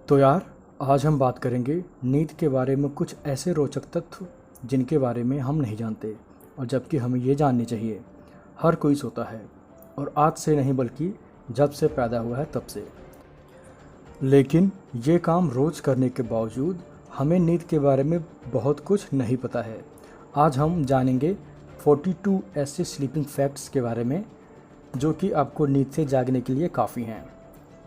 तो यार, आज हम बात करेंगे नींद के बारे में कुछ ऐसे रोचक तथ्य जिनके बारे में हम नहीं जानते और जबकि हमें ये जाननी चाहिए। हर कोई सोता है और आज से नहीं बल्कि जब से पैदा हुआ है तब से। लेकिन ये काम रोज़ करने के बावजूद हमें नींद के बारे में बहुत कुछ नहीं पता है। आज हम जानेंगे 42 ऐसे स्लीपिंग फैक्ट्स के बारे में जो कि आपको नींद से जागने के लिए काफ़ी हैं।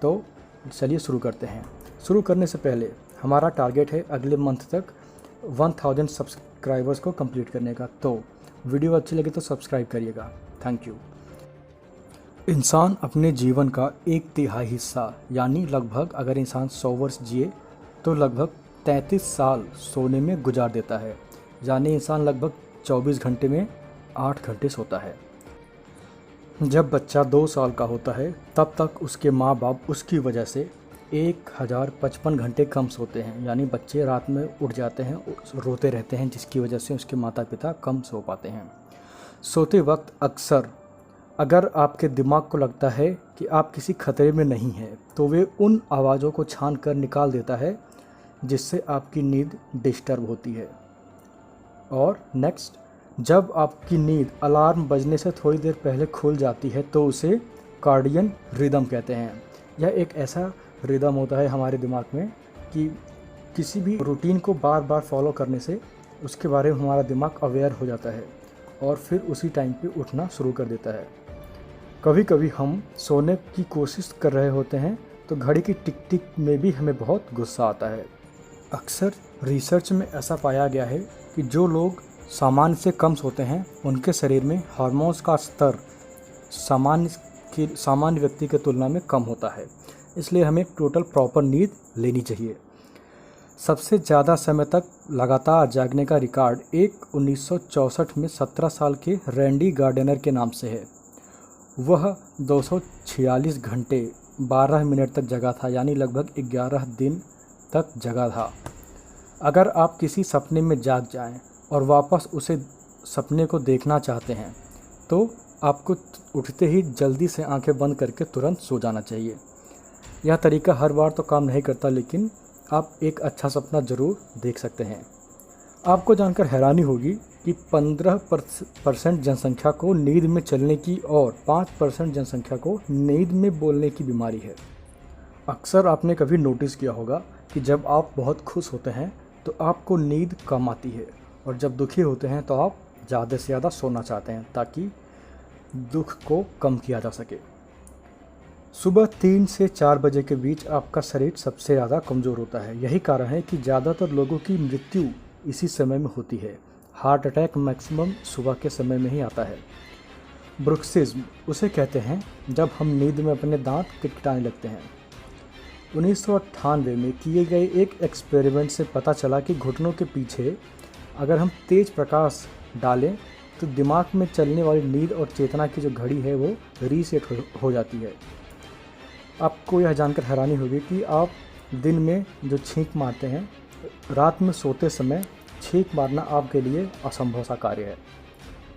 तो चलिए शुरू करते हैं। शुरू करने से पहले हमारा टारगेट है अगले मंथ तक 1000 सब्सक्राइबर्स को कंप्लीट करने का। तो वीडियो अच्छी लगे तो सब्सक्राइब करिएगा। Thank you. इंसान अपने जीवन का 1/3 हिस्सा यानी लगभग अगर इंसान 100 वर्ष जिए तो लगभग 33 साल सोने में गुजार देता है। यानी इंसान लगभग 24 घंटे में 8 घंटे सोता है। जब बच्चा 2 साल का होता है तब तक उसके माँ बाप उसकी वजह से 1055 घंटे कम सोते हैं। यानी बच्चे रात में उठ जाते हैं, रोते रहते हैं, जिसकी वजह से उसके माता पिता कम सो पाते हैं। सोते वक्त अक्सर अगर आपके दिमाग को लगता है कि आप किसी खतरे में नहीं हैं तो वे उन आवाज़ों को छान कर निकाल देता है जिससे आपकी नींद डिस्टर्ब होती है। और नेक्स्ट, जब आपकी नींद अलार्म बजने से थोड़ी देर पहले खुल जाती है तो उसे कार्डियन रिदम कहते हैं। यह एक ऐसा रिदम होता है हमारे दिमाग में कि किसी भी रूटीन को बार बार फॉलो करने से उसके बारे में हमारा दिमाग अवेयर हो जाता है और फिर उसी टाइम पे उठना शुरू कर देता है। कभी कभी हम सोने की कोशिश कर रहे होते हैं तो घड़ी की टिक टिक में भी हमें बहुत गुस्सा आता है। अक्सर रिसर्च में ऐसा पाया गया है कि जो लोग सामान्य से कम सोते हैं उनके शरीर में हार्मोन्स का स्तर सामान्य व्यक्ति की तुलना में कम होता है। इसलिए हमें टोटल प्रॉपर नींद लेनी चाहिए। सबसे ज़्यादा समय तक लगातार जागने का रिकॉर्ड एक 1964 में 17 साल के रैंडी गार्डनर के नाम से है। वह 246 घंटे 12 मिनट तक जगा था, यानी लगभग 11 दिन तक जगा था। अगर आप किसी सपने में जाग जाएं और वापस उसे सपने को देखना चाहते हैं तो आपको उठते ही जल्दी से आंखें बंद करके तुरंत सो जाना चाहिए। यह तरीका हर बार तो काम नहीं करता, लेकिन आप एक अच्छा सपना ज़रूर देख सकते हैं। आपको जानकर हैरानी होगी कि 15% जनसंख्या को नींद में चलने की और 5% जनसंख्या को नींद में बोलने की बीमारी है। अक्सर आपने कभी नोटिस किया होगा कि जब आप बहुत खुश होते हैं तो आपको नींद कम आती है और जब दुखी होते हैं तो आप ज़्यादा से ज़्यादा सोना चाहते हैं ताकि दुख को कम किया जा सके। सुबह 3 से 4 बजे के बीच आपका शरीर सबसे ज़्यादा कमज़ोर होता है। यही कारण है कि ज़्यादातर लोगों की मृत्यु इसी समय में होती है। हार्ट अटैक मैक्सिमम सुबह के समय में ही आता है। ब्रुक्सिज्म उसे कहते हैं जब हम नींद में अपने दांत किटकिटाने लगते हैं। 1998 में किए गए एक एक्सपेरिमेंट से पता चला कि घुटनों के पीछे अगर हम तेज प्रकाश डालें तो दिमाग में चलने वाली नींद और चेतना की जो घड़ी है वो रीसेट हो जाती है। आपको यह जानकर हैरानी होगी कि आप दिन में जो छींक मारते हैं, रात में सोते समय छींक मारना आपके लिए असंभव सा कार्य है।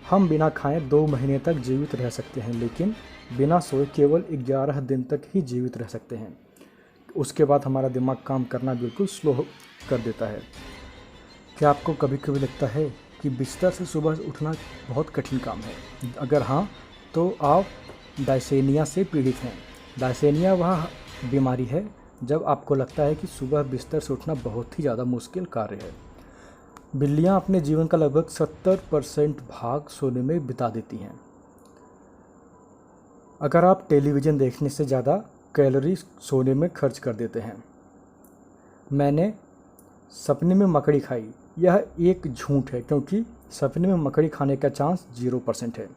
हम बिना खाए 2 महीने तक जीवित रह सकते हैं, लेकिन बिना सोए केवल 11 दिन तक ही जीवित रह सकते हैं। उसके बाद हमारा दिमाग काम करना बिल्कुल स्लो कर देता है। क्या आपको कभी कभी लगता है कि बिस्तर से सुबह उठना बहुत कठिन काम है? अगर हाँ, तो आप डायसेनिया से पीड़ित हैं। डायसेनिया वह बीमारी है जब आपको लगता है कि सुबह बिस्तर से उठना बहुत ही ज़्यादा मुश्किल कार्य है। बिल्लियाँ अपने जीवन का लगभग 70% भाग सोने में बिता देती हैं। अगर आप टेलीविज़न देखने से ज़्यादा कैलोरी सोने में खर्च कर देते हैं। मैंने सपने में मकड़ी खाई, यह एक झूठ है क्योंकि सपने में मकड़ी खाने का चांस 0% है।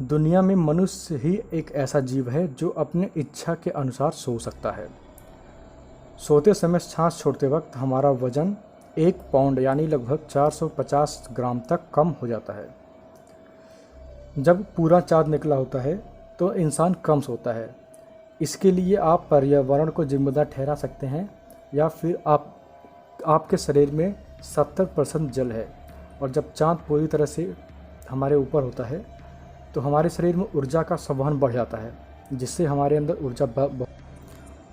दुनिया में मनुष्य ही एक ऐसा जीव है जो अपने इच्छा के अनुसार सो सकता है। सोते समय सांस छोड़ते वक्त हमारा वजन 1 पाउंड यानी लगभग 450 ग्राम तक कम हो जाता है। जब पूरा चाँद निकला होता है तो इंसान कम सोता है। इसके लिए आप पर्यावरण को जिम्मेदार ठहरा सकते हैं या फिर आपके शरीर में 70% जल है और जब चाँद पूरी तरह से हमारे ऊपर होता है तो हमारे शरीर में ऊर्जा का संवहन बढ़ जाता है, जिससे हमारे अंदर ऊर्जा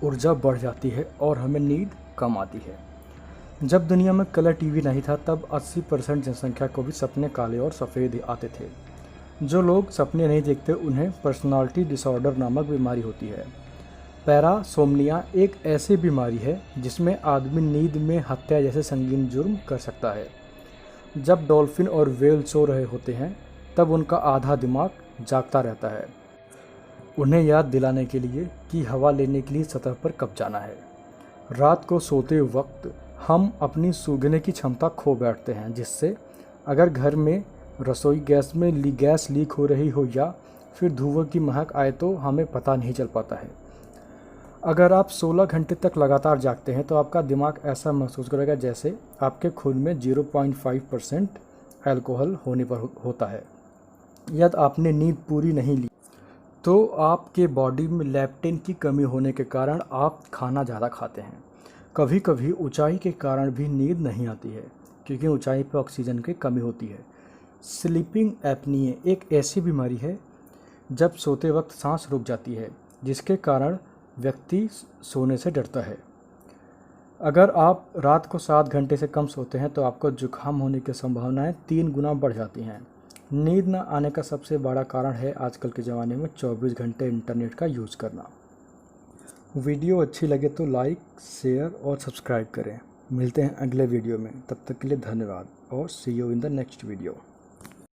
ऊर्जा बढ़ जाती है और हमें नींद कम आती है। जब दुनिया में कलर टीवी नहीं था तब 80% जनसंख्या को भी सपने काले और सफ़ेद आते थे। जो लोग सपने नहीं देखते उन्हें पर्सनालिटी डिसऑर्डर नामक बीमारी होती है। पैरासोम्निया एक ऐसी बीमारी है जिसमें आदमी नींद में हत्या जैसे संगीन जुर्म कर सकता है। जब डॉल्फिन और व्हेल सो रहे होते हैं तब उनका आधा दिमाग जागता रहता है, उन्हें याद दिलाने के लिए कि हवा लेने के लिए सतह पर कब जाना है। रात को सोते वक्त हम अपनी सूंघने की क्षमता खो बैठते हैं, जिससे अगर घर में रसोई गैस में गैस लीक हो रही हो या फिर धुआं की महक आए तो हमें पता नहीं चल पाता है। अगर आप 16 घंटे तक लगातार जागते हैं तो आपका दिमाग ऐसा महसूस करेगा जैसे आपके खून में 0.5% अल्कोहल होने पर होता है। यदि आपने नींद पूरी नहीं ली तो आपके बॉडी में लेप्टिन की कमी होने के कारण आप खाना ज़्यादा खाते हैं। कभी कभी ऊंचाई के कारण भी नींद नहीं आती है क्योंकि ऊंचाई पर ऑक्सीजन की कमी होती है। स्लीपिंग एपनिया एक ऐसी बीमारी है जब सोते वक्त सांस रुक जाती है, जिसके कारण व्यक्ति सोने से डरता है। अगर आप रात को 7 घंटे से कम सोते हैं तो आपको जुकाम होने की संभावनाएं 3 गुना बढ़ जाती हैं। नींद न आने का सबसे बड़ा कारण है आजकल के ज़माने में 24 घंटे इंटरनेट का यूज़ करना। वीडियो अच्छी लगे तो लाइक, शेयर और सब्सक्राइब करें। मिलते हैं अगले वीडियो में, तब तक के लिए धन्यवाद और see you in the next video.